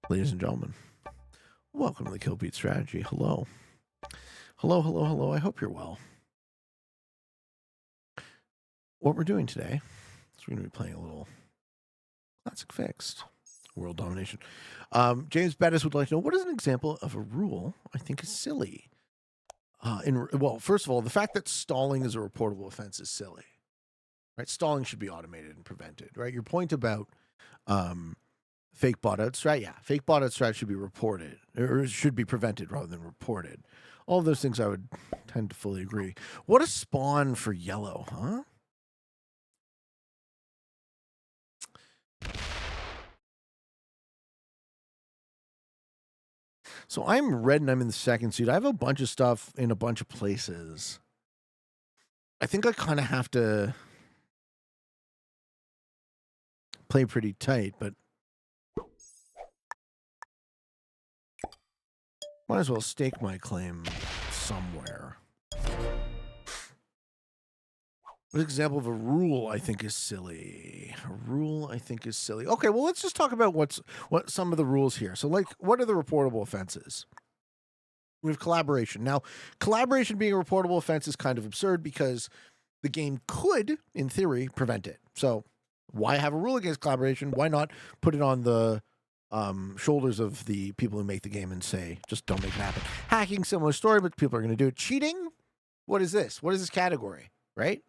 Ladies and gentlemen, welcome to the Kill Beat Strategy. Hello. Hello, hello, hello. I hope you're well. What we're doing today is we're going to be playing a little classic fixed world domination. James Bettis would like to know, what is an example of a rule I think is silly? Well, first of all, the fact that stalling is a reportable offense is silly. Right? Stalling should be automated and prevented. Right? Your point about fake bot out strat, yeah, fake bot out strat should be reported, or should be prevented rather than reported. All of those things I would tend to fully agree. What a spawn for yellow, huh? So I'm red and I'm in the second seed. I have a bunch of stuff in a bunch of places. I think I kind of have to play pretty tight, but might as well stake my claim somewhere. An example of a rule I think is silly. A rule I think is silly. Okay, well, let's just talk about what some of the rules here. So, like, what are the reportable offenses? We have collaboration. Now, collaboration being a reportable offense is kind of absurd because the game could, in theory, prevent it. So, why have a rule against collaboration? Why not put it on the shoulders of the people who make the game and say, just don't make it happen? Hacking, similar story, but people are going to do it. Cheating? What is this? What is this category? Right?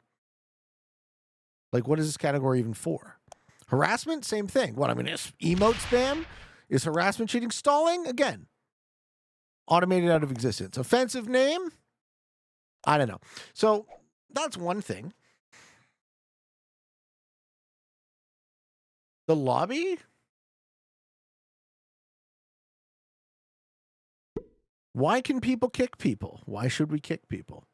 Like, what is this category even for? Harassment? Same thing. What, I mean, is emote spam? Is harassment cheating? Stalling? Again, automated out of existence. Offensive name? I don't know. So that's one thing. The lobby? Why can people kick people? Why should we kick people?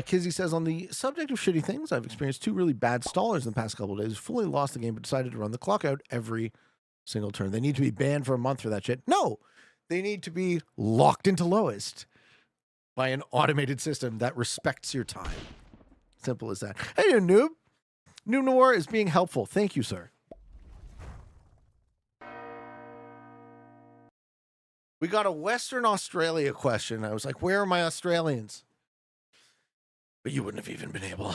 Kizzy says, on the subject of shitty things, I've experienced two really bad stallers in the past couple of days. Fully lost the game, but decided to run the clock out every single turn. They need to be banned for a month for that shit. No, they need to be locked into lowest by an automated system that respects your time. Simple as that. Hey, you noob. Noob Noir is being helpful. Thank you, sir. We got a Western Australia question. I was like, where are my Australians? But you wouldn't have even been able.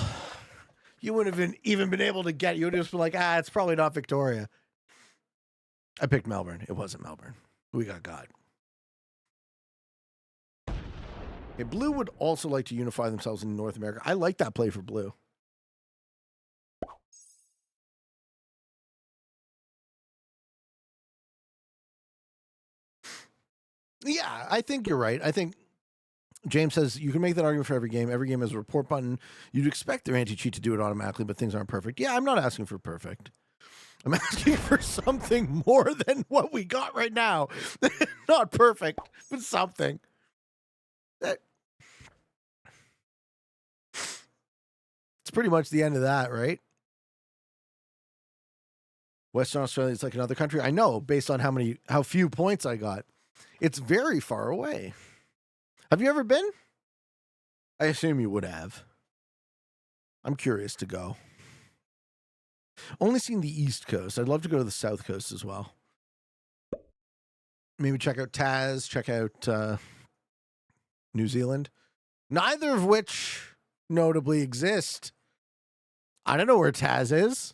You wouldn't have even been able to get. You would have just been like, it's probably not Victoria. I picked Melbourne. It wasn't Melbourne. We got God. Okay, Blue would also like to unify themselves in North America. I like that play for Blue. Yeah, I think you're right. I think James says you can make that argument for every game. Every game has a report button. You'd expect their anti-cheat to do it automatically, but things aren't perfect. Yeah, I'm not asking for perfect. I'm asking for something more than what we got right now. Not perfect, but something. It's pretty much the end of that, right? Western Australia is like another country. I know, based on how few points I got. It's very far away. Have you ever been? I assume you would have. I'm curious to go. Only seen the East Coast. I'd love to go to the South Coast as well. Maybe check out Taz, check out New Zealand. Neither of which notably exist. I don't know where Taz is.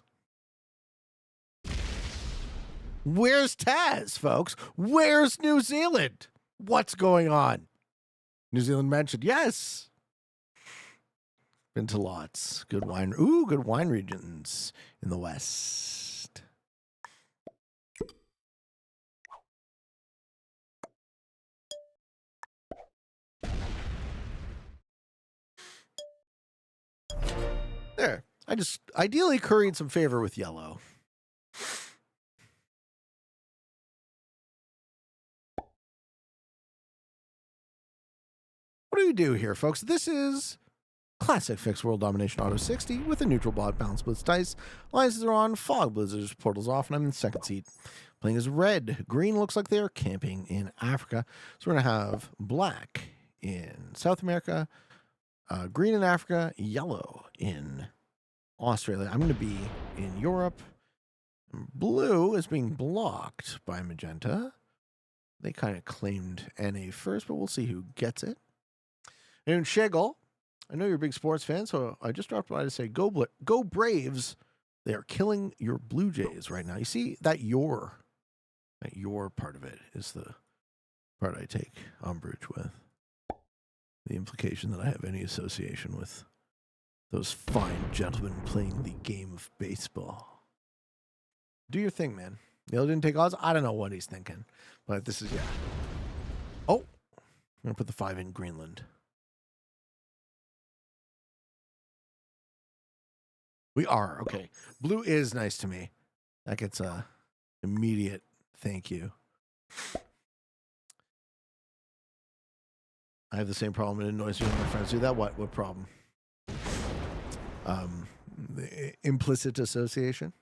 Where's Taz, folks? Where's New Zealand? What's going on? New Zealand mentioned, yes. Been to lots. Good wine. Ooh, good wine regions in the West. There. I just ideally curried some favor with yellow. What do we do here, folks? This is classic fixed world domination auto 60 with a neutral bot, balance blitz dice. Alliances are on, fog blizzards, portals off, and I'm in the second seat. Playing as red. Green looks like they're camping in Africa. So we're going to have black in South America, green in Africa, yellow in Australia. I'm going to be in Europe. Blue is being blocked by magenta. They kind of claimed NA first, but we'll see who gets it. And Shegel, I know you're a big sports fan, so I just dropped by to say, go Braves. They are killing your Blue Jays right now. You see that your part of it is the part I take umbrage with. The implication that I have any association with those fine gentlemen playing the game of baseball. Do your thing, man. Neil didn't take odds. I don't know what he's thinking, but this is, yeah. Oh, I'm going to put the 5 in Greenland. We are. Okay. Blue is nice to me. That gets a immediate thank you. I have the same problem. It annoys me when my friends do that. What problem? The implicit association.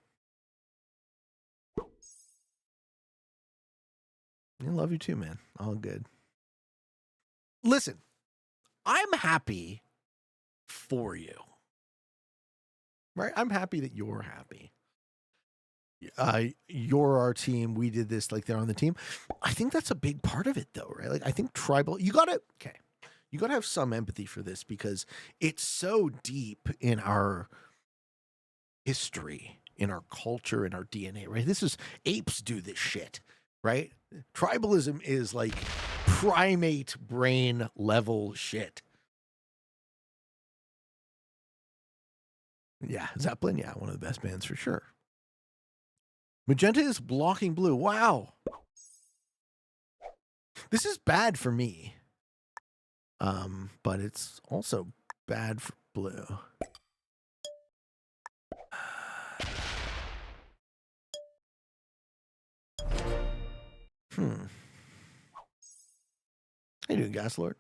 I love you too, man. All good. Listen, I'm happy for you. Right? I'm happy that you're happy. You're our team. We did this, like, they're on the team. I think that's a big part of it, though, right? Like, I think tribal, you gotta have some empathy for this because it's so deep in our history, in our culture, in our DNA, right? This is, apes do this shit, right? Tribalism is like primate brain level shit. Yeah, Zeppelin, yeah, one of the best bands for sure. Magenta is blocking blue. Wow. This is bad for me. But it's also bad for blue. How you doing, Gas Lord?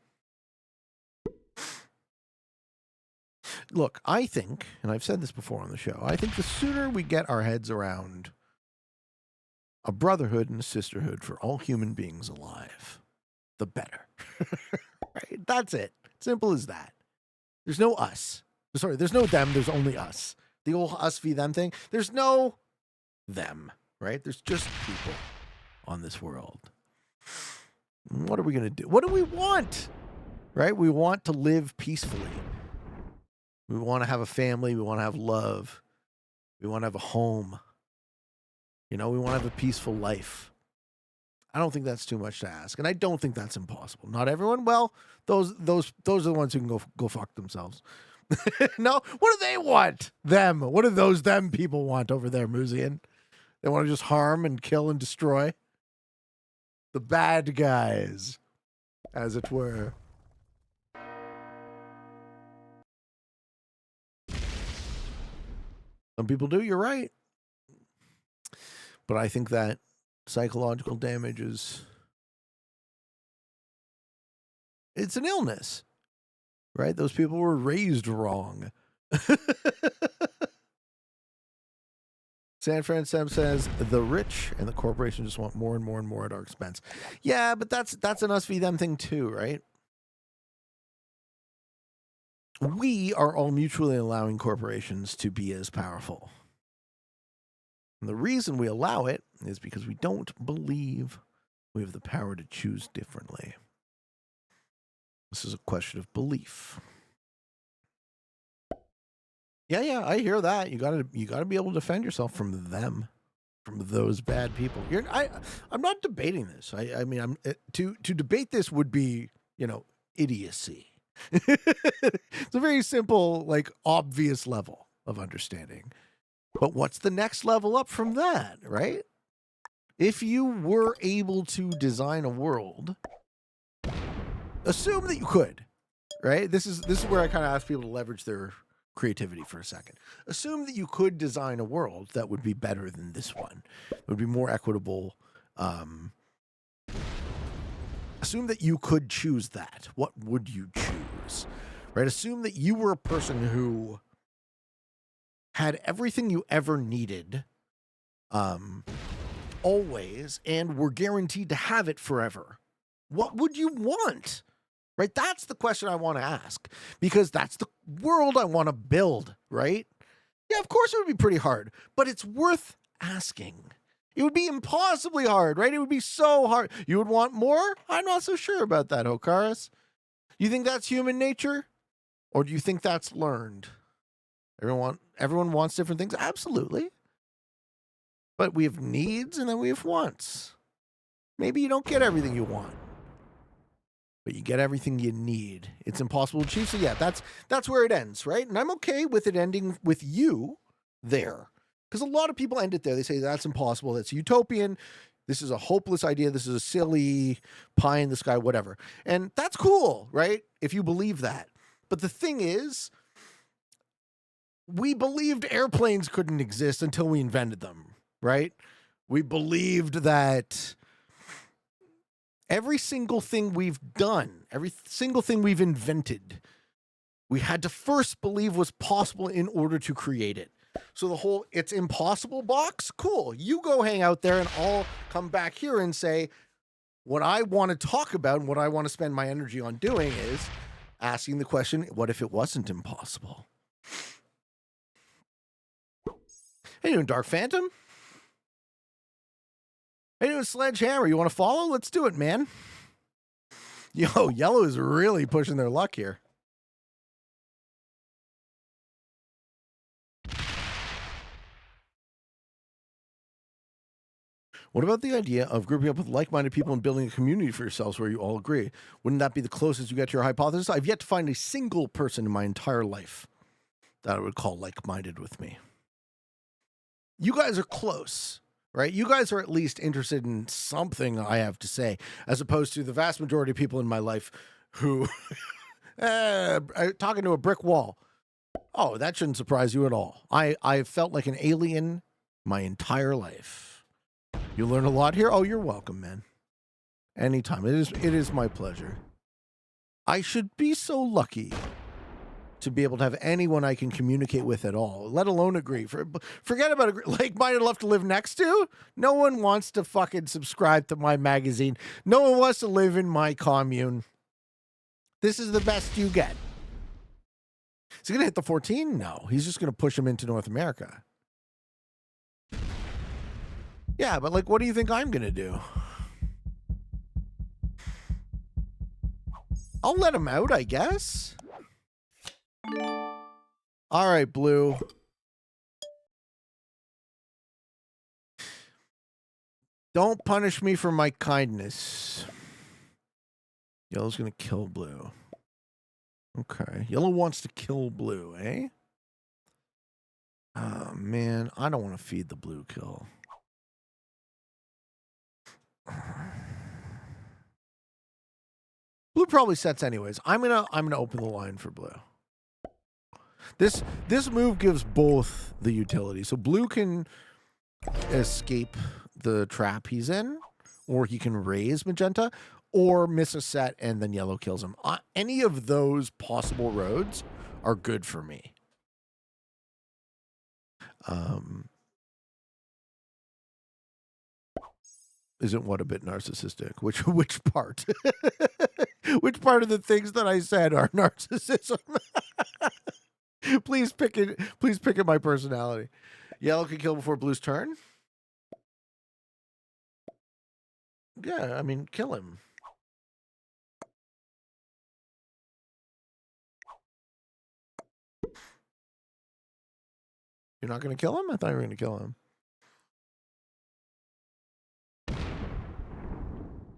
Look, I think, and I've said this before on the show, I think the sooner we get our heads around a brotherhood and a sisterhood for all human beings alive, the better. Right? That's it. Simple as that. There's no us. Sorry, there's no them. There's only us. The old us v them thing. There's no them, right? There's just people on this world. What are we going to do? What do we want? Right? We want to live peacefully. We want to have a family. We want to have love. We want to have a home. You know, we want to have a peaceful life. I don't think that's too much to ask, and I don't think that's impossible. Not everyone. Well, those are the ones who can go fuck themselves. No, what do they want? Them. What do those them people want over there, Muzian? They want to just harm and kill and destroy. The bad guys, as it were. Some people do, you're right. But I think that psychological damage it's an illness, right? Those people were raised wrong. San Fran Sam says the rich and the corporation just want more and more and more at our expense. Yeah, but that's an us v them thing too, right? We are all mutually allowing corporations to be as powerful. And the reason we allow it is because we don't believe we have the power to choose differently. This is a question of belief. Yeah, I hear that. You gotta be able to defend yourself from them, from those bad people. I'm not debating this. I mean, to debate this would be, idiocy. It's a very simple, like, obvious level of understanding. But what's the next level up from that, right? If you were able to design a world, assume that you could, right? This is where I kind of ask people to leverage their creativity for a second. Assume that you could design a world that would be better than this one. It would be more equitable. Assume that you could choose that. What would you choose? Right? Assume that you were a person who had everything you ever needed, always, and were guaranteed to have it forever. What would you want? Right? That's the question I want to ask, because that's the world I want to build, right? Yeah, of course it would be pretty hard, but it's worth asking. It would be impossibly hard, right? It would be so hard. You would want more? I'm not so sure about that, Hokaris. You think that's human nature? Or do you think that's learned? Everyone wants different things? Absolutely. But we have needs and then we have wants. Maybe you don't get everything you want, but you get everything you need. It's impossible to achieve. So yeah, that's where it ends, right? And I'm okay with it ending with you there. Because a lot of people end it there. They say that's impossible. That's utopian. This is a hopeless idea. This is a silly pie in the sky, whatever. And that's cool, right? If you believe that. But the thing is, we believed airplanes couldn't exist until we invented them, right? We believed that every single thing we've done, every single thing we've invented, we had to first believe was possible in order to create it. So the whole "it's impossible" box, cool. You go hang out there and I'll come back here and say what I want to talk about and what I want to spend my energy on doing is asking the question, what if it wasn't impossible? Hey, you doing, Dark Phantom? Hey, you doing, Sledgehammer? You want to follow? Let's do it, man. Yo, Yellow is really pushing their luck here. What about the idea of grouping up with like-minded people and building a community for yourselves where you all agree? Wouldn't that be the closest you get to your hypothesis? I've yet to find a single person in my entire life that I would call like-minded with me. You guys are close, right? You guys are at least interested in something I have to say, as opposed to the vast majority of people in my life who talking to a brick wall. Oh, that shouldn't surprise you at all. I've felt like an alien my entire life. You learn a lot here? Oh, you're welcome, man. Anytime. It is my pleasure. I should be so lucky to be able to have anyone I can communicate with at all, let alone agree. Forget about like-minded love to live next to. No one wants to fucking subscribe to my magazine. No one wants to live in my commune. This is the best you get. Is he going to hit the 14? No. He's just going to push him into North America. Yeah, but like, what do you think I'm going to do? I'll let him out, I guess. All right, Blue. Don't punish me for my kindness. Yellow's going to kill Blue. Okay. Yellow wants to kill Blue, eh? Oh, man. I don't want to feed the Blue kill. Blue probably sets anyways. I'm gonna open the line for Blue. This move gives both the utility. So Blue can escape the trap he's in, or he can raise Magenta, or miss a set and then Yellow kills him. Any of those possible roads are good for me. Isn't what a bit narcissistic? Which part? Which part of the things that I said are narcissism? Please pick it. Please pick at my personality. Yellow can kill before Blue's turn. Yeah, I mean, kill him. You're not going to kill him? I thought you were going to kill him.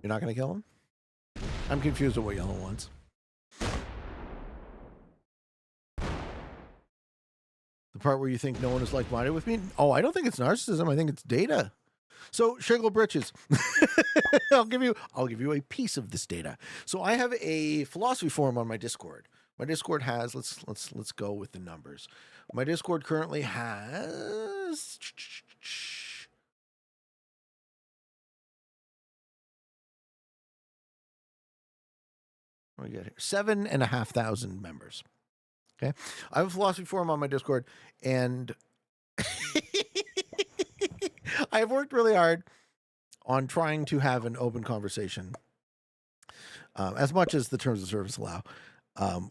You're not going to kill him? I'm confused at what Yellow wants. The part where you think no one is like-minded with me? Oh, I don't think it's narcissism. I think it's data. So, Shingle Britches, I'll give you a piece of this data. So, I have a philosophy forum on my Discord. My Discord has let's go with the numbers. My Discord currently has what do we get here? 7,500 members. Okay. I have a philosophy forum on my Discord, and I've worked really hard on trying to have an open conversation, as much as the terms of service allow,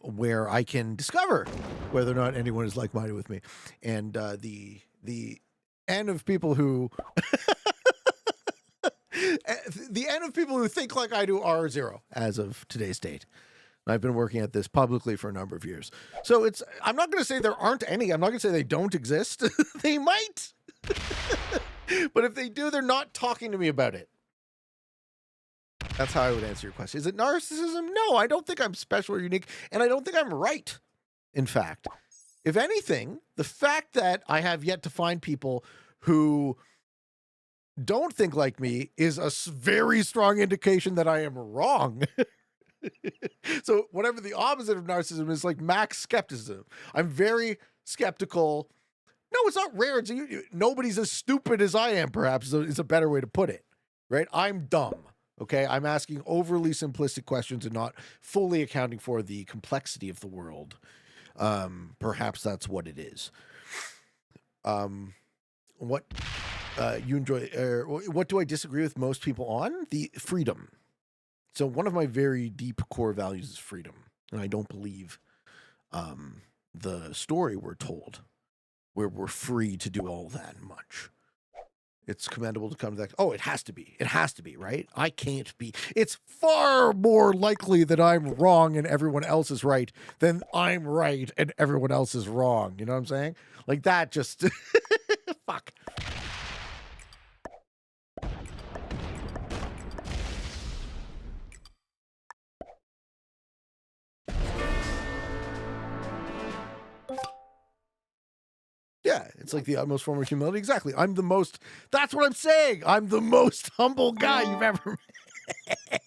where I can discover whether or not anyone is like-minded with me. And the N of people who the N of people who think like I do are 0 as of today's date. I've been working at this publicly for a number of years. So I'm not going to say there aren't any. I'm not going to say they don't exist. They might. But if they do, they're not talking to me about it. That's how I would answer your question. Is it narcissism? No, I don't think I'm special or unique, and I don't think I'm right, in fact. If anything, the fact that I have yet to find people who don't think like me is a very strong indication that I am wrong. So whatever the opposite of narcissism is, like max skepticism. I'm very skeptical. No, it's not rare. Nobody's as stupid as I am, perhaps, is a better way to put it, right? I'm dumb, okay? I'm asking overly simplistic questions and not fully accounting for the complexity of the world. Perhaps that's what it is. What you enjoy, what do I disagree with most people on? The freedom. So one of my very deep core values is freedom. And I don't believe the story we're told where we're free to do all that much. It's commendable to come to that. Oh, it has to be. It has to be, right? I can't be. It's far more likely that I'm wrong and everyone else is right than I'm right and everyone else is wrong. You know what I'm saying? Like that just... Fuck. Yeah, it's like the utmost form of humility. Exactly. I'm the most, that's what I'm saying. I'm the most humble guy you've ever met.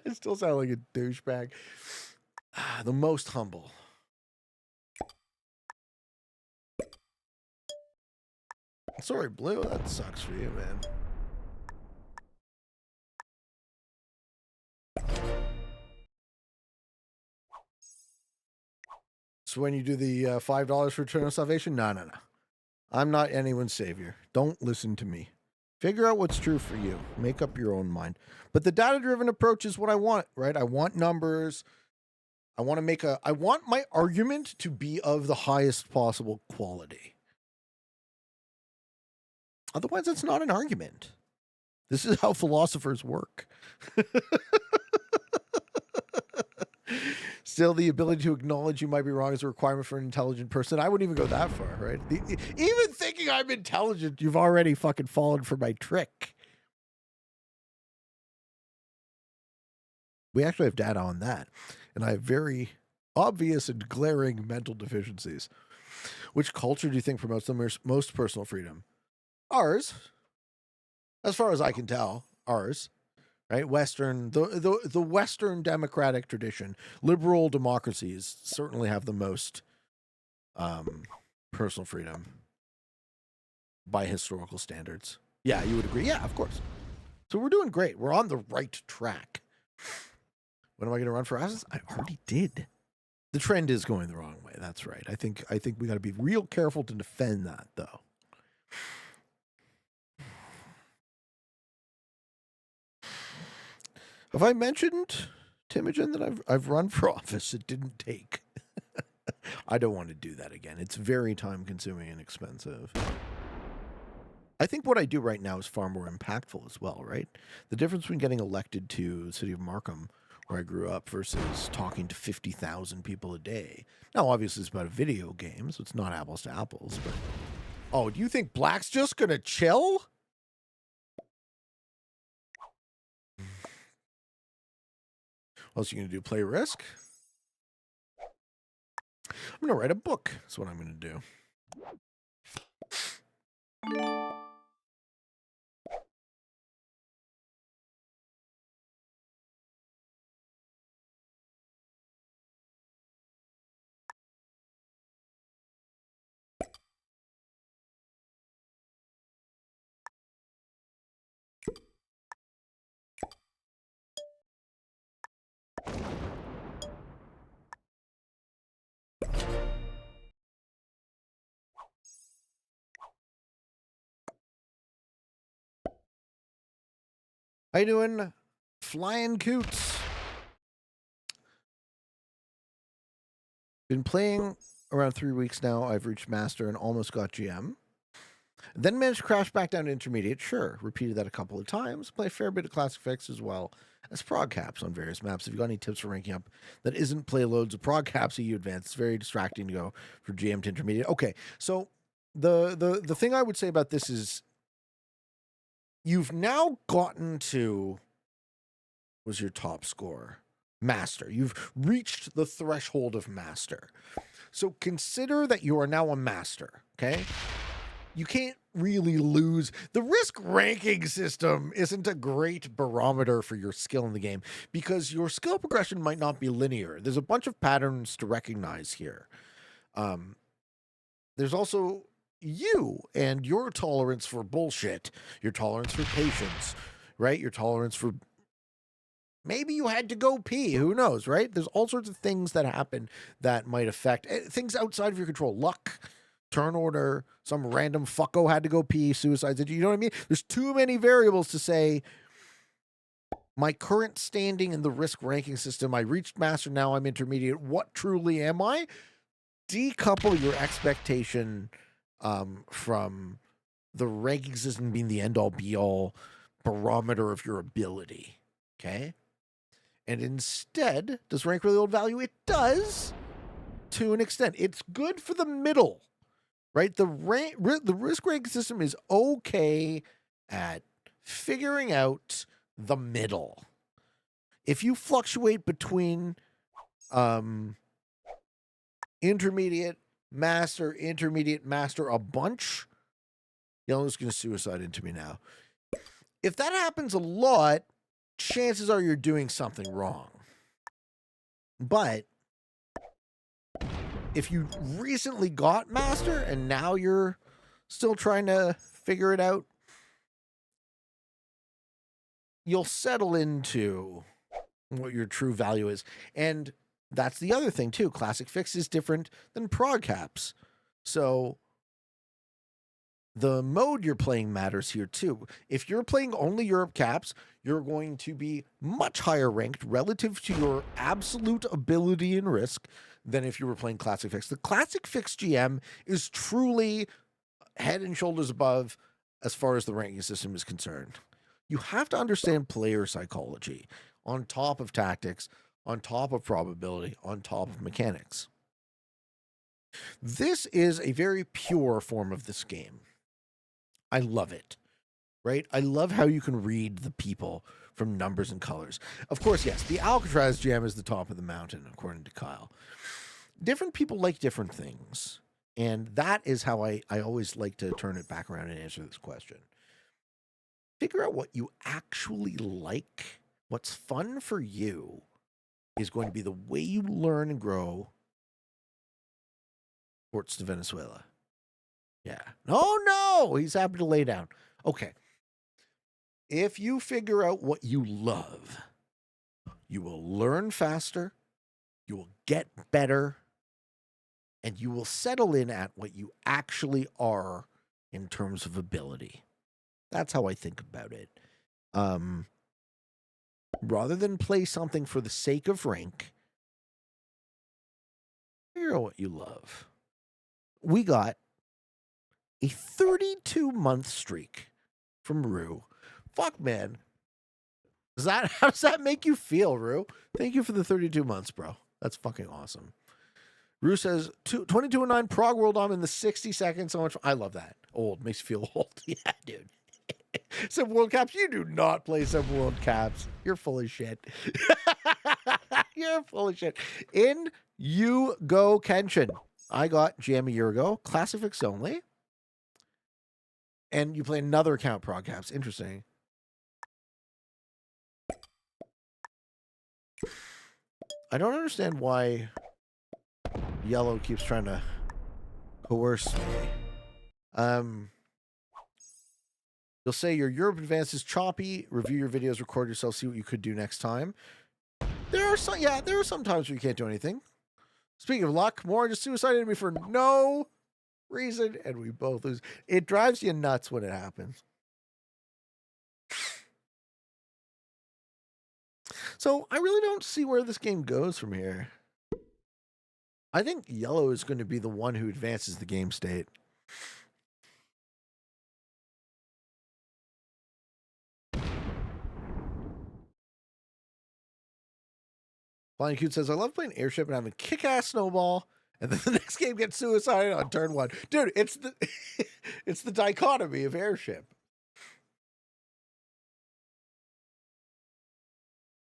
I still sound like a douchebag. The most humble. Sorry, Blue. That sucks for you, man. So when you do the $5 for eternal salvation, no. I'm not anyone's savior. Don't listen to me. Figure out what's true for you. Make up your own mind. But the data-driven approach is what I want, right? I want numbers. I want my argument to be of the highest possible quality. Otherwise, it's not an argument. This is how philosophers work. Still, the ability to acknowledge you might be wrong is a requirement for an intelligent person. I wouldn't even go that far, right? Even thinking I'm intelligent, you've already fucking fallen for my trick. We actually have data on that. And I have very obvious and glaring mental deficiencies. Which culture do you think promotes the most personal freedom? Ours. As far as I can tell, ours. Right? Western, the Western democratic tradition, liberal democracies certainly have the most personal freedom by historical standards. Yeah, you would agree. Yeah, of course. So we're doing great. We're on the right track. When am I going to run for office? I already did. The trend is going the wrong way. That's right. I think we got to be real careful to defend that, though. Have I mentioned, Timogen, that I've run for office? It didn't take. I don't want to do that again. It's very time-consuming and expensive. I think what I do right now is far more impactful as well, right? The difference between getting elected to the city of Markham, where I grew up, versus talking to 50,000 people a day. Now, obviously, it's about a video game, so it's not apples to apples, but... Oh, do you think Black's just gonna chill? What else are you going to do? Play Risk? I'm going to write a book. That's what I'm going to do. How you doing, Flying Coots? Been playing around 3 weeks now. I've reached Master and almost got GM. Then managed to crash back down to intermediate. Sure, repeated that a couple of times. Play a fair bit of classic fix as well as prog caps on various maps. If you got any tips for ranking up that isn't play loads of prog caps EU advanced, it's very distracting to go from GM to intermediate. Okay, so the thing I would say about this is you've now gotten to, was your top score? Master. You've reached the threshold of master. So consider that you are now a master, okay? You can't really lose. The risk ranking system isn't a great barometer for your skill in the game because your skill progression might not be linear. There's a bunch of patterns to recognize here. There's also you and your tolerance for bullshit, your tolerance for patience, right? Your tolerance for maybe you had to go pee. Who knows, right? There's all sorts of things that happen that might affect things outside of your control. Luck, turn order, some random fucko had to go pee, suicides. You know what I mean? There's too many variables to say my current standing in the risk ranking system. I reached master, now I'm intermediate. What truly am I? Decouple your expectation from the ranking system being the end-all be-all barometer of your ability. Okay? And instead, does rank really hold value? It does, to an extent. It's good for the middle, right? The risk ranking system is okay at figuring out the middle. If you fluctuate between intermediate, master a bunch, Yellow's going to suicide into me now. If that happens a lot, chances are you're doing something wrong. But if you recently got master and now you're still trying to figure it out, you'll settle into what your true value is. And that's the other thing too. Classic fix is different than prog caps. So the mode you're playing matters here too. If you're playing only Europe caps, you're going to be much higher ranked relative to your absolute ability and risk than if you were playing Classic Fix. The Classic Fix GM is truly head and shoulders above as far as the ranking system is concerned. You have to understand player psychology on top of tactics, on top of probability, on top of mechanics. This is a very pure form of this game. I love it, right? I love how you can read the people from numbers and colors. Of course, yes, the Alcatraz GM is the top of the mountain, according to Kyle. Different people like different things. And that is how I always like to turn it back around and answer this question. Figure out what you actually like. What's fun for you is going to be the way you learn and grow. Ports to Venezuela. Yeah. No, he's happy to lay down. Okay. If you figure out what you love, you will learn faster, you will get better, and you will settle in at what you actually are in terms of ability. That's how I think about it. Rather than play something for the sake of rank, figure out what you love. We got a 32-month streak from Rue. Fuck, man. How does that make you feel, Rue? Thank you for the 32 months, bro. That's fucking awesome. Rue says, 22-9 Prague World Dom in the 60 seconds. So much. I love that. Old. Makes you feel old. Yeah, dude. Some World Caps. You do not play some World Caps. You're full of shit. You're full of shit. In you go, Kenshin. I got GM a year ago. Classics only. And you play another account, Prog Caps. Interesting. I don't understand why Yellow keeps trying to coerce me. You'll say your Europe advance is choppy. Review your videos, record yourself, see what you could do next time. There are some times where you can't do anything. Speaking of luck, Moore just suicided me for no reason, and we both lose. It drives you nuts when it happens. So I really don't see where this game goes from here. I think Yellow is going to be the one who advances the game state. Flying Cute says, I love playing Airship and having kick-ass snowball, and then the next game gets suicided on turn 1. Dude, it's the it's the dichotomy of Airship.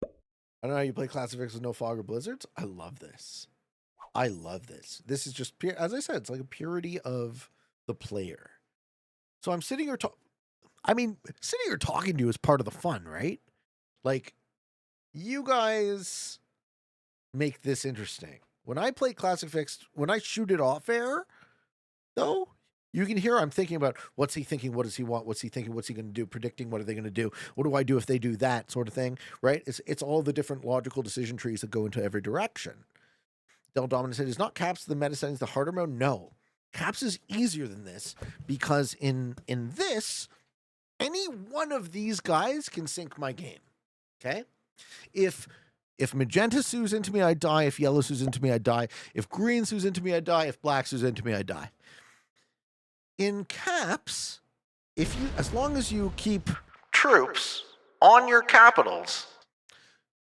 I don't know how you play Classic Fix with no fog or blizzards. I love this. I love this. This is just pure, as I said, it's like a purity of the player. So I'm sitting here sitting here talking to you is part of the fun, right? Like, you guys make this interesting. When I play Classic Fix, when I shoot it off air, though, you can hear I'm thinking about what's he thinking, what does he want, what's he thinking, what's he going to do, predicting what are they going to do, what do I do if they do that sort of thing, right? It's all the different logical decision trees that go into every direction. Domination said, is not Caps the meta settings the harder mode? No. Caps is easier than this because in this, any one of these guys can sink my game. Okay? If magenta sues into me, I die. If yellow sues into me, I die. If green sues into me, I die. If black sues into me, I die. In Caps, as long as you keep troops on your capitals,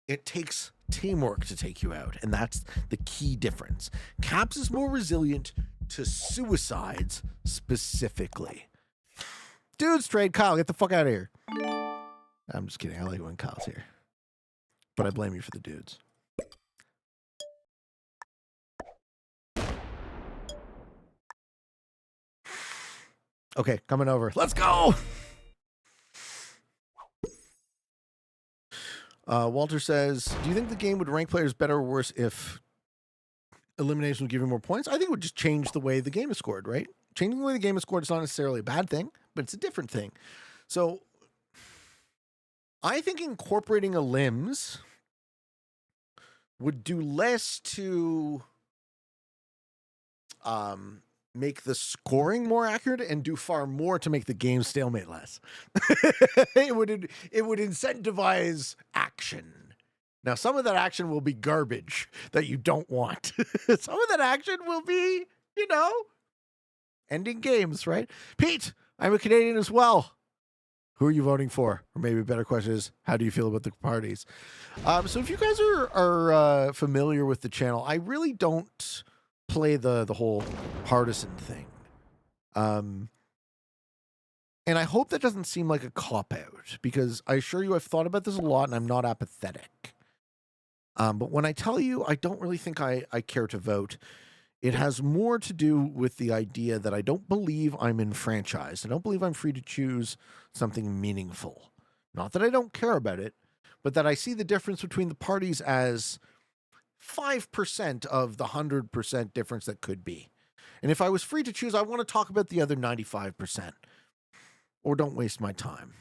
it takes teamwork to take you out, and that's the key difference. Caps is more resilient to suicides specifically. Dudes trade Kyle, get the fuck out of here. I'm just kidding. I like when Kyle's here, but I blame you for the dudes. Okay, coming over. Let's go. Walter says, do you think the game would rank players better or worse if elimination would give you more points? I think it would just change the way the game is scored, right? Changing the way the game is scored is not necessarily a bad thing, but it's a different thing. So I think incorporating elims would do less to make the scoring more accurate and do far more to make the game stalemate less. It would incentivize action. Now, some of that action will be garbage that you don't want. Some of that action will be, ending games, right? Pete, I'm a Canadian as well. Who are you voting for? Or maybe a better question is, how do you feel about the parties? So if you guys are familiar with the channel, I really don't play the whole partisan thing. And I hope that doesn't seem like a cop-out, because I assure you I've thought about this a lot and I'm not apathetic. But when I tell you I don't really think I care to vote, it has more to do with the idea that I don't believe I'm enfranchised. I don't believe I'm free to choose something meaningful. Not that I don't care about it, but that I see the difference between the parties as 5% of the 100% difference that could be. And if I was free to choose, I want to talk about the other 95%. Or don't waste my time.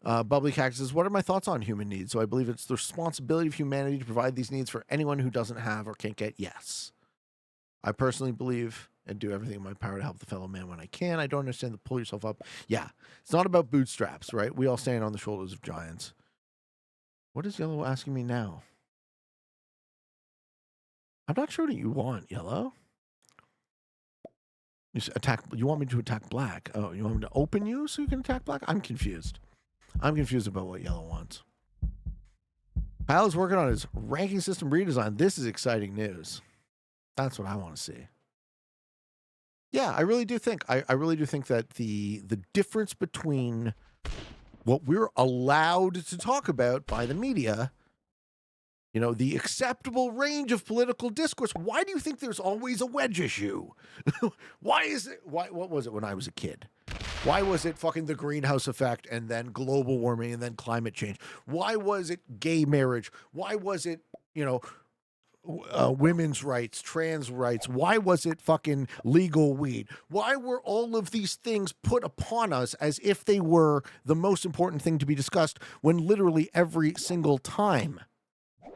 Bubbly Cactus says, what are my thoughts on human needs? So I believe it's the responsibility of humanity to provide these needs for anyone who doesn't have or can't get. Yes. I personally believe and do everything in my power to help the fellow man when I can. I don't understand the pull yourself up. Yeah. It's not about bootstraps, right? We all stand on the shoulders of giants. What is Yellow asking me now? I'm not sure what you want, Yellow. You want me to attack Black? Oh, you want me to open you so you can attack Black? I'm confused. I'm confused about what Yellow wants. Kyle is working on his ranking system redesign. This is exciting news. That's what I want to see. Yeah, I really do think. I really do think that the difference between what we're allowed to talk about by the media, the acceptable range of political discourse. Why do you think there's always a wedge issue? Why is it? What was it when I was a kid? Why was it fucking the greenhouse effect and then global warming and then climate change? Why was it gay marriage? Why was it, women's rights, trans rights? Why was it fucking legal weed? Why were all of these things put upon us as if they were the most important thing to be discussed when literally every single time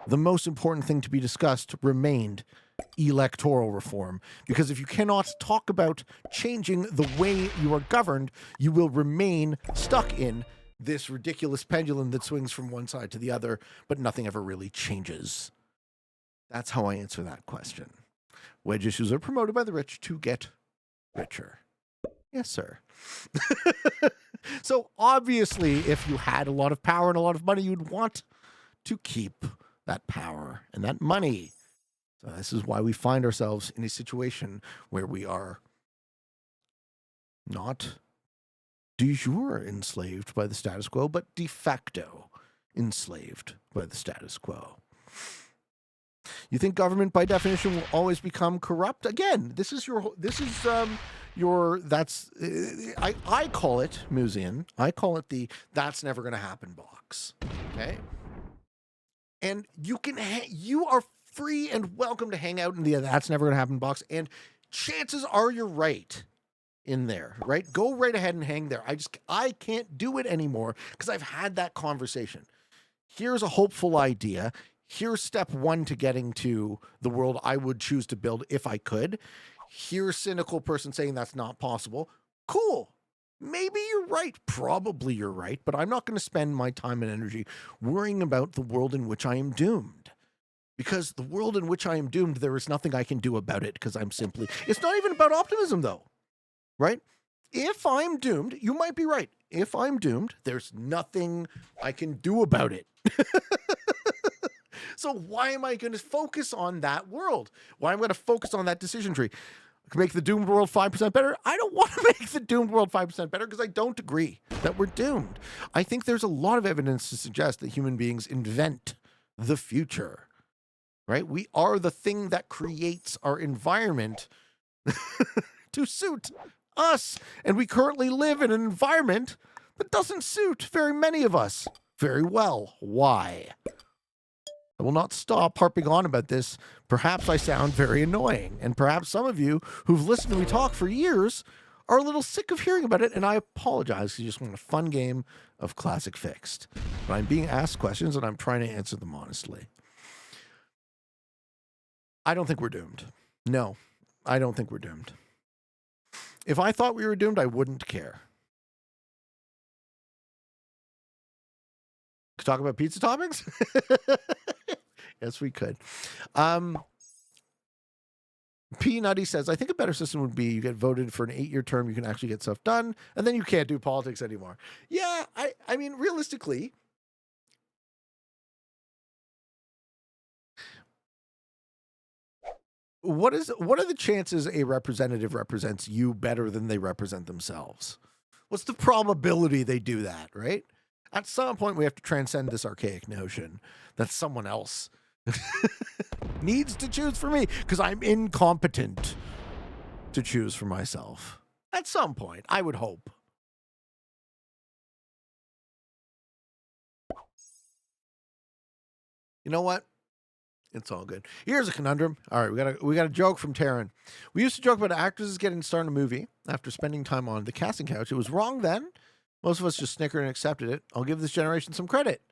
the most important thing to be discussed remained electoral reform? Because if you cannot talk about changing the way you are governed, you will remain stuck in this ridiculous pendulum that swings from one side to the other, but nothing ever really changes. That's how I answer that question. Wedge issues are promoted by the rich to get richer. Yes, sir. So obviously, if you had a lot of power and a lot of money, you'd want to keep that power and that money. So this is why we find ourselves in a situation where we are not de jure enslaved by the status quo, but de facto enslaved by the status quo. You think government, by definition, will always become corrupt? Again, I call it, Musean, I call it the "that's never going to happen" box. Okay, and you are free and welcome to hang out in the "that's never going to happen" box, and chances are you're right in there, right? Go right ahead and hang there. I can't do it anymore because I've had that conversation. Here's a hopeful idea. Here's step one to getting to the world I would choose to build if I could. Here's a cynical person saying that's not possible. Cool. Maybe you're right. Probably you're right. But I'm not going to spend my time and energy worrying about the world in which I am doomed. Because the world in which I am doomed, there is nothing I can do about it because it's not even about optimism though, right? If I'm doomed, you might be right. If I'm doomed, there's nothing I can do about it. So why am I going to focus on that world? Why am I going to focus on that decision tree? Make the doomed world 5% better? I don't want to make the doomed world 5% better because I don't agree that we're doomed. I think there's a lot of evidence to suggest that human beings invent the future, right? We are the thing that creates our environment to suit us. And we currently live in an environment that doesn't suit very many of us very well. Why? I will not stop harping on about this. Perhaps I sound very annoying, and perhaps some of you who've listened to me talk for years are a little sick of hearing about it, and I apologize because you just want a fun game of Classic Fixed. But I'm being asked questions, and I'm trying to answer them honestly. I don't think we're doomed. No, I don't think we're doomed. If I thought we were doomed, I wouldn't care. Could talk about pizza toppings? Yes, we could. P. Nutty says, I think a better system would be you get voted for an 8-year term, you can actually get stuff done, and then you can't do politics anymore. Yeah, I mean, realistically, what are the chances a representative represents you better than they represent themselves? What's the probability they do that, right? At some point, we have to transcend this archaic notion that someone else needs to choose for me because I'm incompetent to choose for myself. At some point, I would hope. You know what? It's all good. Here's a conundrum. All right, we got a joke from Taryn. We used to joke about actresses getting to star in a movie after spending time on the casting couch. It was wrong then. Most of us just snickered and accepted it. I'll give this generation some credit.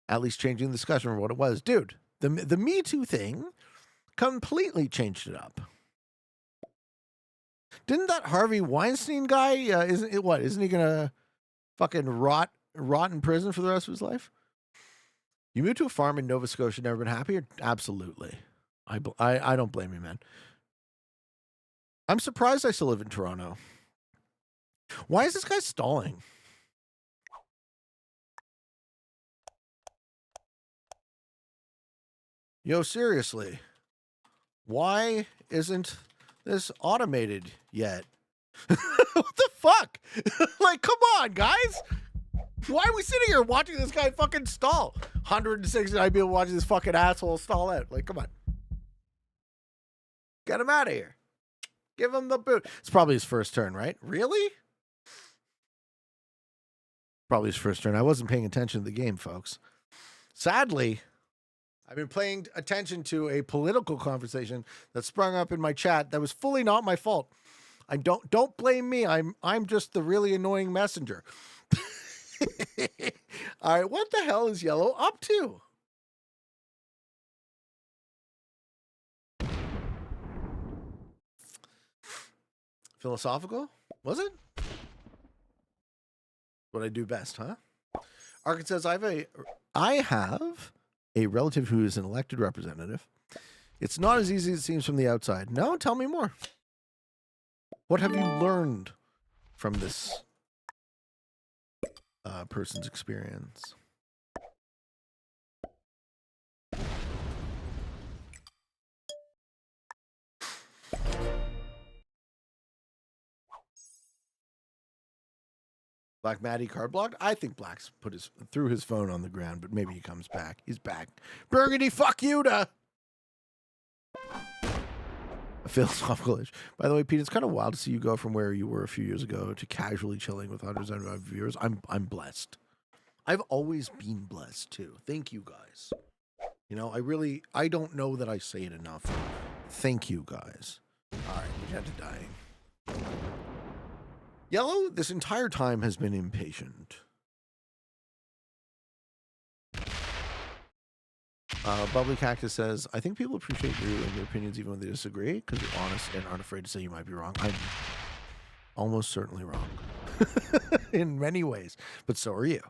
At least changing the discussion for what it was. Dude, the Me Too thing completely changed it up. Didn't that Harvey Weinstein guy, isn't he going to fucking rot in prison for the rest of his life? You moved to a farm in Nova Scotia, never been happier? Absolutely. I don't blame you, man. I'm surprised I still live in Toronto. Why is this guy stalling? Yo, seriously. Why isn't this automated yet? What the fuck? Like, come on, guys. Why are we sitting here watching this guy fucking stall? 169 people watching this fucking asshole stall out. Like, come on. Get him out of here. Give him the boot. It's probably his first turn, right? Really? Probably his first turn. I wasn't paying attention to the game, folks. Sadly, I've been paying attention to a political conversation that sprung up in my chat that was fully not my fault. I don't blame me. I'm just the really annoying messenger. All right, what the hell is Yellow up to? Philosophical? Was it? What I do best, huh? Arkin says, I have a relative who is an elected representative. It's not as easy as it seems from the outside. No, tell me more. What have you learned from this person's experience? Black Maddie card blocked. I think Black's threw his phone on the ground, but maybe he comes back. He's back. Burgundy, fuck you to a philosophical issue. By the way, Pete, it's kind of wild to see you go from where you were a few years ago to casually chilling with hundreds of viewers. I'm blessed. I've always been blessed too. Thank you guys. You know, I don't know that I say it enough. Thank you guys. All right, Magenta dying. Yellow, this entire time, has been impatient. Bubbly Cactus says, I think people appreciate you and your opinions even when they disagree because you're honest and aren't afraid to say you might be wrong. I'm almost certainly wrong in many ways, but so are you.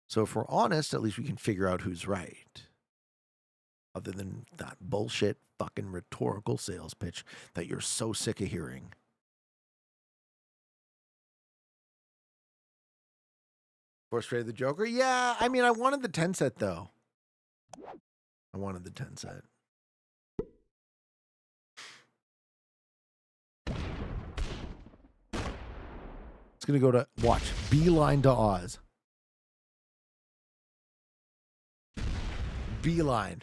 So if we're honest, at least we can figure out who's right. Other than that bullshit fucking rhetorical sales pitch that you're so sick of hearing. Force trade the Joker? Yeah, I mean, I wanted the 10 set though. I wanted the 10 set. It's going to go to, watch, Beeline to Oz. Beeline.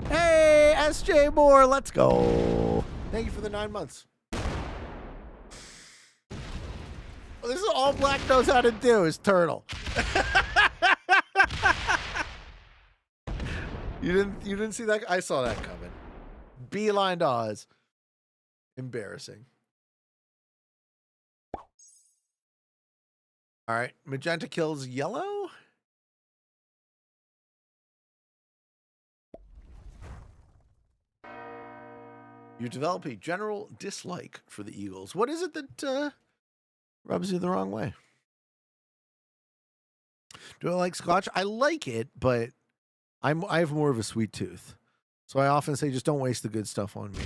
Hey, SJ Moore, let's go. Thank you for the 9 months. Well, this is all Black knows how to do is turtle. You didn't see that? I saw that coming. Beeline to Oz. Embarrassing. All right, Magenta kills yellow. You develop a general dislike for the Eagles. What is it that rubs you the wrong way? Do I like Scotch? I like it, but I have more of a sweet tooth. So I often say just don't waste the good stuff on me.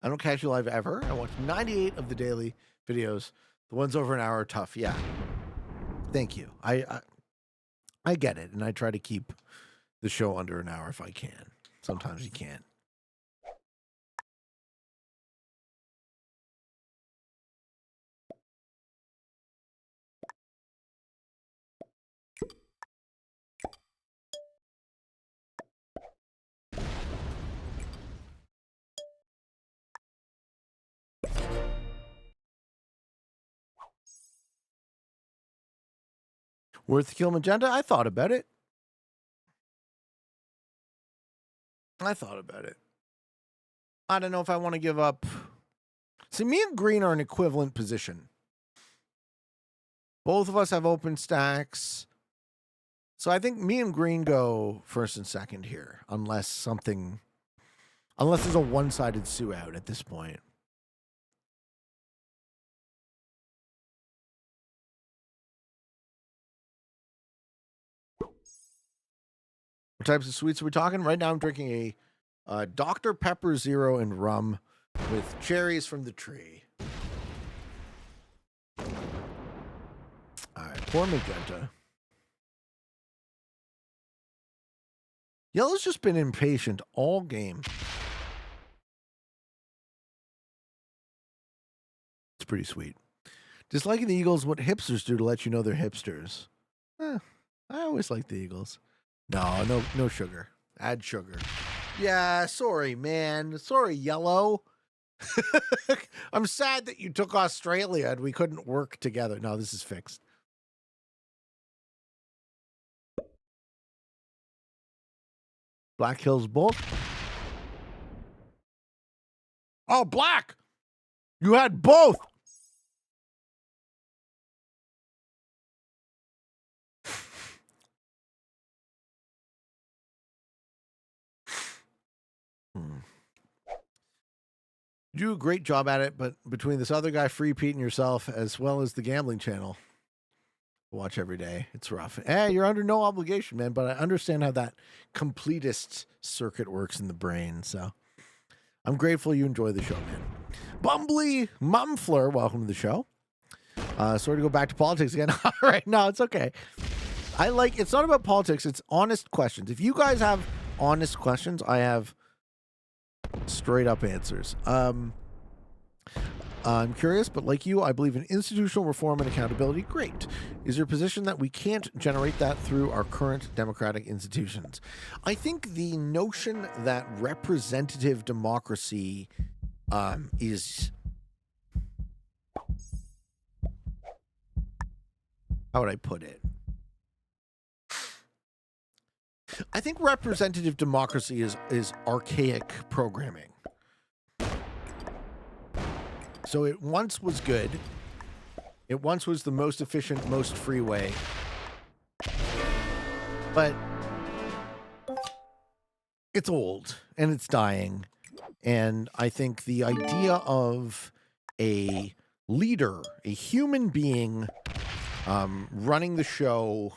I don't catch you live ever. I watch 98 of the daily videos. The ones over an hour are tough. Yeah. Thank you. I get it, and I try to keep the show under an hour if I can. Sometimes you can't. Worth the kill, Magenta? I thought about it. I don't know if I want to give up. See, me and Green are in equivalent position. Both of us have open stacks. So I think me and Green go first and second here, unless there's a one-sided sue out at this point. What types of sweets are we talking? Right now I'm drinking a Dr. Pepper Zero and rum with cherries from the tree. All right, poor Magenta. Yellow's just been impatient all game. It's pretty sweet. Disliking the Eagles, what hipsters do to let you know they're hipsters. I always like the Eagles. No sugar. Add sugar. Yeah, sorry, man. Sorry, Yellow. I'm sad that you took Australia and we couldn't work together. No, this is fixed. Black kills both. Oh, Black! You had both! You do a great job at it, but between this other guy, Free Pete, and yourself, as well as the gambling channel, watch every day. It's rough. Hey, you're under no obligation, man, but I understand how that completist circuit works in the brain, so I'm grateful you enjoy the show, man. Bumbly Mumfler, welcome to the show. Sorry to go back to politics again. All right, no, it's okay. It's not about politics. It's honest questions. If you guys have honest questions, I have straight up answers. I'm curious, but like you, I believe in institutional reform and accountability. Great. Is your position that we can't generate that through our current democratic institutions? I think the notion that representative democracy is... How would I put it? I think representative democracy is archaic programming. So it once was good. It once was the most efficient, most free way. But it's old and it's dying. And I think the idea of a leader, a human being, running the show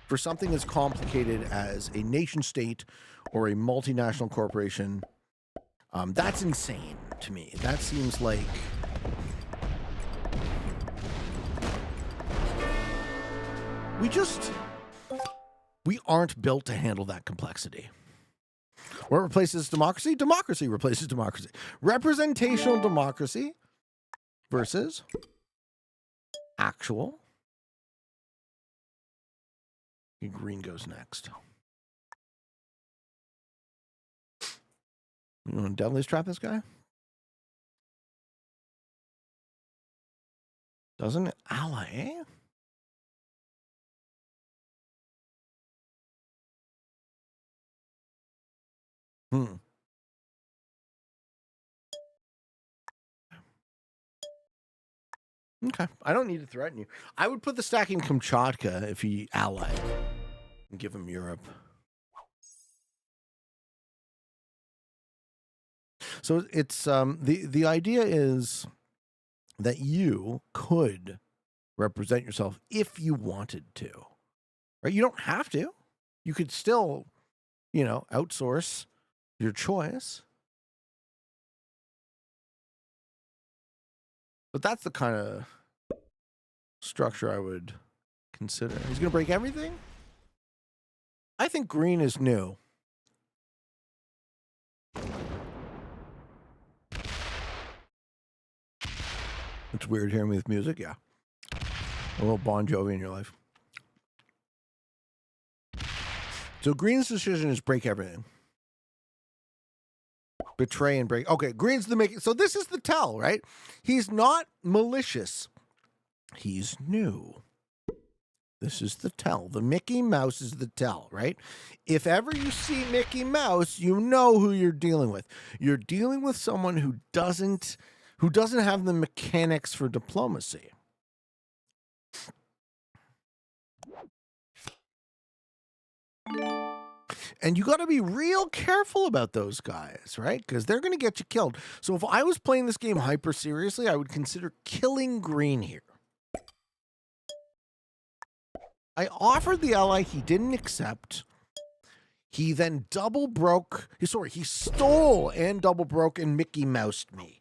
for something as complicated as a nation state or a multinational corporation, that's insane to me. That seems like we aren't built to handle that complexity. What replaces democracy? Democracy replaces democracy. Representational democracy versus actual. Green goes next. You want to devil's trap this guy? Doesn't it? Ally, eh? Okay. I don't need to threaten you. I would put the stack in Kamchatka if he allied and give him Europe. So it's the idea is that you could represent yourself if you wanted to. Right? You don't have to. You could still, outsource your choice. But that's the kind of structure I would consider. He's going to break everything? I think green is new. It's weird hearing me with music, yeah. A little Bon Jovi in your life. So green's decision is break everything. Betray and break. Okay, green's the making. So this is the tell, right? He's not malicious. He's new. This is the tell. The Mickey Mouse is the tell, right? If ever you see Mickey Mouse, you know who you're dealing with. You're dealing with someone who doesn't have the mechanics for diplomacy. And you got to be real careful about those guys, right? Because they're going to get you killed. So if I was playing this game hyper seriously, I would consider killing green here. I offered the ally, he didn't accept. He then he stole and double broke and Mickey Moused me.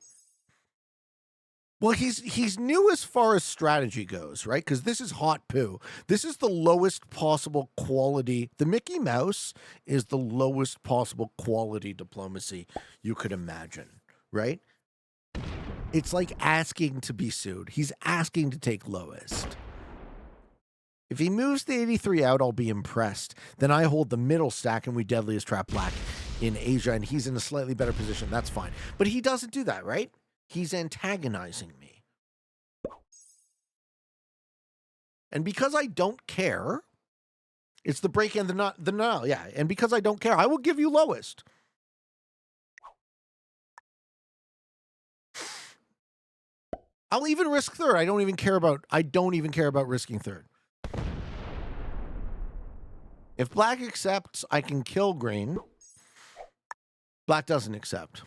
Well, he's new as far as strategy goes, right? Because this is hot poo. This is the lowest possible quality. The Mickey Mouse is the lowest possible quality diplomacy you could imagine, right? It's like asking to be sued. He's asking to take lowest. If he moves the 83 out, I'll be impressed. Then I hold the middle stack and we deadliest trap black in Asia, and he's in a slightly better position. That's fine. But he doesn't do that, right? He's antagonizing me. And because I don't care, it's the break and the null, yeah. And because I don't care, I will give you lowest. I'll even risk third. I don't even care about risking third. If black accepts, I can kill green. Black doesn't accept.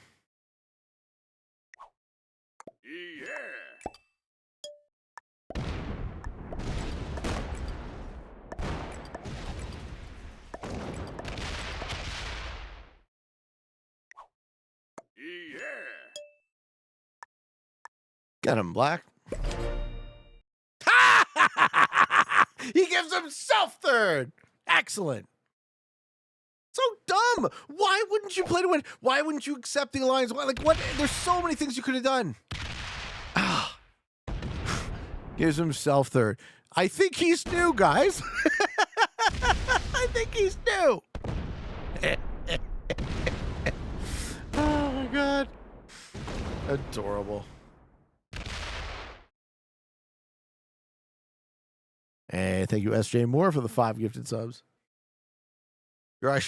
Get him, Black. He gives himself third. Excellent. So dumb. Why wouldn't you play to win? Why wouldn't you accept the alliance? Like, what? There's so many things you could have done. Gives himself third. I think he's new, guys. I think he's new. Oh my God. Adorable. Hey, thank you, SJ Moore, for the 5 gifted subs. Your IQ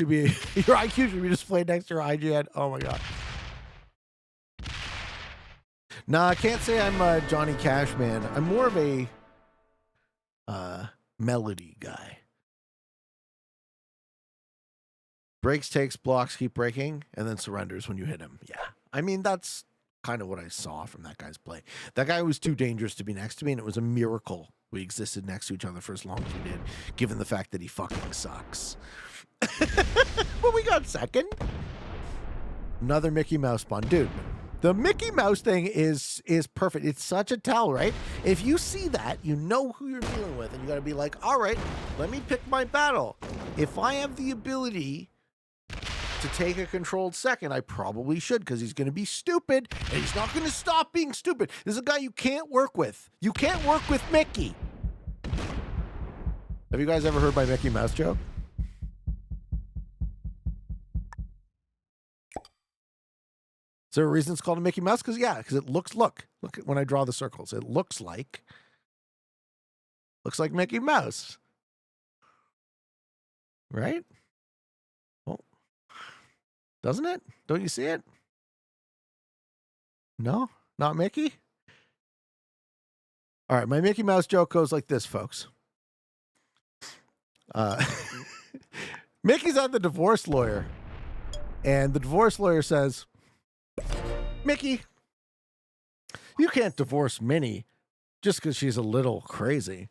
should be displayed next to your IGN. Oh my God. Nah, I can't say I'm Johnny Cash, man. I'm more of a melody guy. Breaks, takes, blocks, keep breaking, and then surrenders when you hit him. Yeah. I mean, that's kind of what I saw from that guy's play. That guy was too dangerous to be next to me, and it was a miracle we existed next to each other for as long as we did, given the fact that he fucking sucks. But we got second. Another Mickey Mouse spawn. Dude, the Mickey Mouse thing is perfect. It's such a tell, right? If you see that, you know who you're dealing with, and you got to be like, all right, let me pick my battle. If I have the ability to take a controlled second, I probably should, because he's going to be stupid, and he's not going to stop being stupid. This is a guy you can't work with. You can't work with Mickey. Have you guys ever heard my Mickey Mouse joke? Is there a reason it's called a Mickey Mouse? Because it looks, look at when I draw the circles. It looks like Mickey Mouse. Right? Well, doesn't it? Don't you see it? No? Not Mickey? All right, my Mickey Mouse joke goes like this, folks. Mickey's at the divorce lawyer, and the divorce lawyer says, Mickey, you can't divorce Minnie just because she's a little crazy.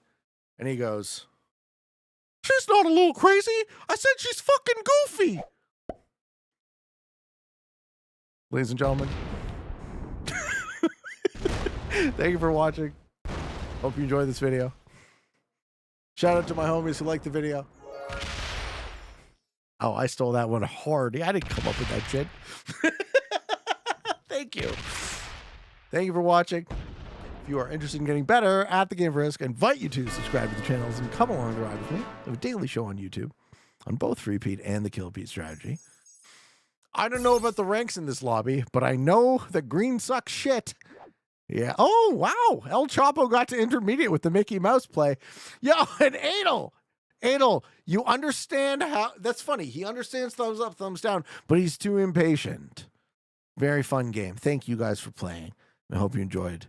And he goes, she's not a little crazy. I said she's fucking goofy. Ladies and gentlemen, thank you for watching. Hope you enjoyed this video. Shout out to my homies who liked the video. Oh, I stole that one hard. I didn't come up with that shit. Thank you. Thank you for watching. If you are interested in getting better at the game of Risk, I invite you to subscribe to the channels and come along the ride with me. I have a daily show on YouTube on both Free Pete and the Kill Pete strategy. I don't know about the ranks in this lobby, but I know that green sucks shit. Yeah. Oh, wow. El Chapo got to intermediate with the Mickey Mouse play. Yo, and Adel, you understand how... That's funny. He understands thumbs up, thumbs down, but he's too impatient. Very fun game. Thank you guys for playing. I hope you enjoyed.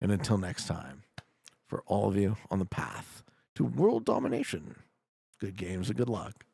And until next time, for all of you on the path to world domination, good games and good luck.